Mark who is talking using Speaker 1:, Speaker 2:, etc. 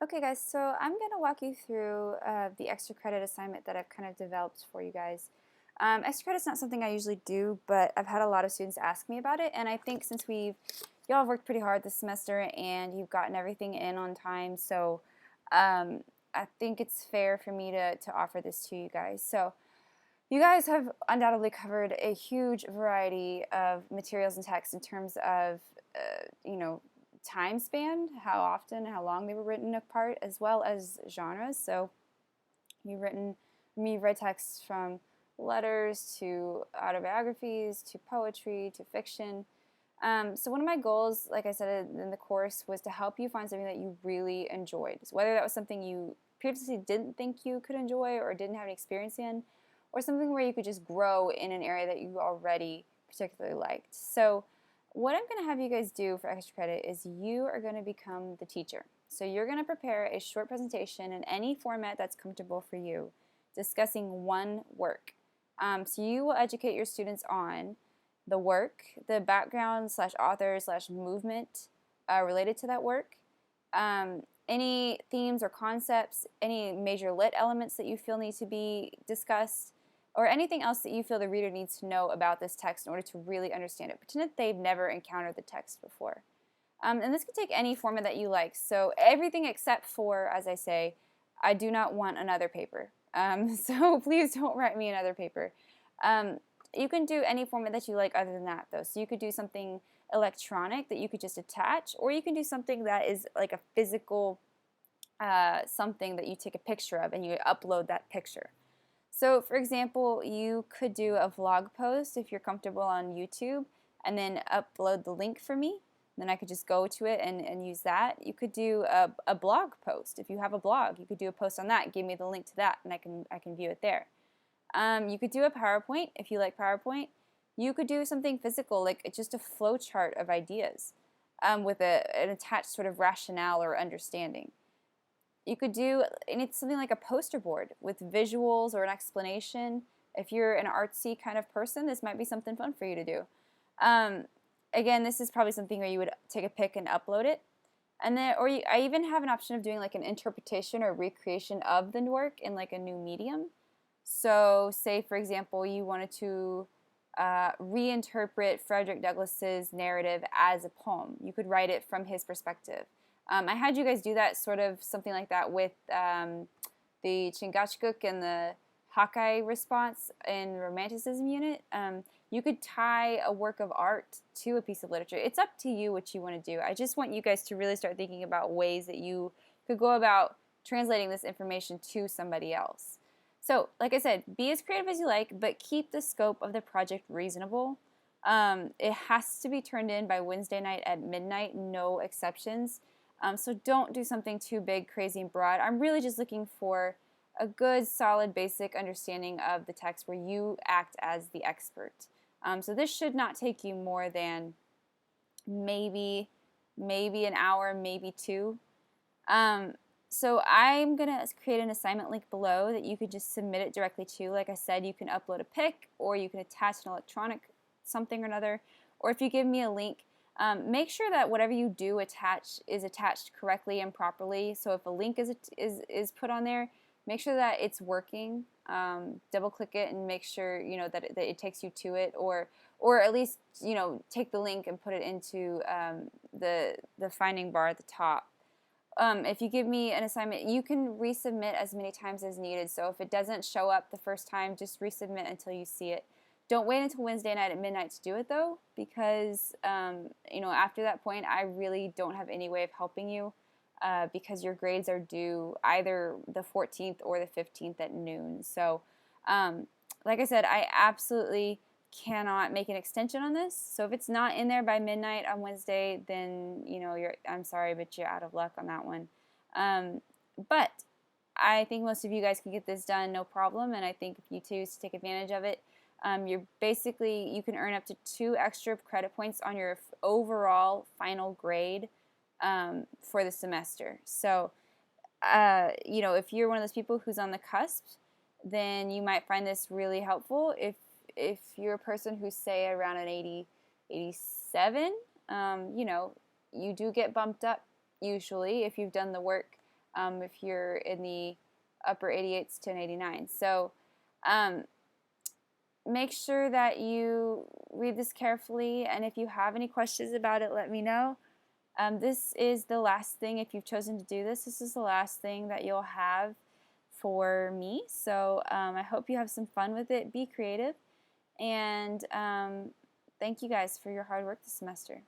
Speaker 1: Okay, guys, so I'm going to walk you through the extra credit assignment that I've kind of developed for you guys. Extra credit's not something I usually do, but I've had a lot of students ask me about it, and I think since y'all have worked pretty hard this semester and you've gotten everything in on time, so I think it's fair for me to offer this to you guys. So you guys have undoubtedly covered a huge variety of materials and texts in terms of, time span, how often, how long they were written apart, as well as genres. So you've read texts from letters to autobiographies to poetry to fiction. So one of my goals, like I said in the course, was to help you find something that you really enjoyed. So whether that was something you previously didn't think you could enjoy or didn't have an experience in, or something where you could just grow in an area that you already particularly liked. So what I'm going to have you guys do for extra credit is you are going to become the teacher. So you're going to prepare a short presentation in any format that's comfortable for you, discussing one work. So you will educate your students on the work, the background slash author slash movement related to that work, any themes or concepts, any major lit elements that you feel need to be discussed, or anything else that you feel the reader needs to know about this text in order to really understand it. Pretend that they've never encountered the text before. And this could take any format that you like. So everything except for, as I say, I do not want another paper. So please don't write me another paper. You can do any format that you like other than that, though. So you could do something electronic that you could just attach, or you can do something that is like a physical something that you take a picture of and you upload that picture. So for example, you could do a vlog post if you're comfortable on YouTube and then upload the link for me. Then I could just go to it and use that. You could do a blog post. If you have a blog, you could do a post on that. Give me the link to that and I can view it there. You could do a PowerPoint if you like PowerPoint. You could do something physical, like just a flow chart of ideas with an attached sort of rationale or understanding. You could do something like a poster board with visuals or an explanation. If you're an artsy kind of person, this might be something fun for you to do. Um, Again, this is probably something where you would take a pic and upload it. And then, I even have an option of doing like an interpretation or recreation of the work in like a new medium. So, say for example, you wanted to reinterpret Frederick Douglass's narrative as a poem. You could write it from his perspective. I had you guys do that, sort of something like that, with the Chingachgook and the Hawkeye response in Romanticism unit. You could tie a work of art to a piece of literature. It's up to you what you want to do. I just want you guys to really start thinking about ways that you could go about translating this information to somebody else. So, like I said, be as creative as you like, but keep the scope of the project reasonable. It has to be turned in by Wednesday night at midnight, no exceptions. So don't do something too big, crazy, and broad. I'm really just looking for a good, solid, basic understanding of the text where you act as the expert. So this should not take you more than maybe an hour, maybe two. So I'm going to create an assignment link below that you could just submit it directly to. Like I said, you can upload a pic, or you can attach an electronic something or another. Or if you give me a link, make sure that whatever you do attach is attached correctly and properly. So if a link is put on there, make sure that it's working. Double click it and make sure that it takes you to it, or at least take the link and put it into the finding bar at the top. If you give me an assignment, you can resubmit as many times as needed. So if it doesn't show up the first time, just resubmit until you see it. Don't wait until Wednesday night at midnight to do it, though, because after that point, I really don't have any way of helping you because your grades are due either the 14th or the 15th at noon. So, like I said, I absolutely cannot make an extension on this. So if it's not in there by midnight on Wednesday, then I'm sorry, but you're out of luck on that one. But I think most of you guys can get this done no problem, and I think if you choose to take advantage of it, you can earn up to 2 extra credit points on your overall final grade for the semester. So if you're one of those people who's on the cusp, then you might find this really helpful. If you're a person who's, say, around an 80, 87, you do get bumped up usually if you've done the work if you're in the upper 88s to an 89. So make sure that you read this carefully, and if you have any questions about it, let me know. This is the last thing, if you've chosen to do this, this is the last thing that you'll have for me. So I hope you have some fun with it. Be creative, and thank you guys for your hard work this semester.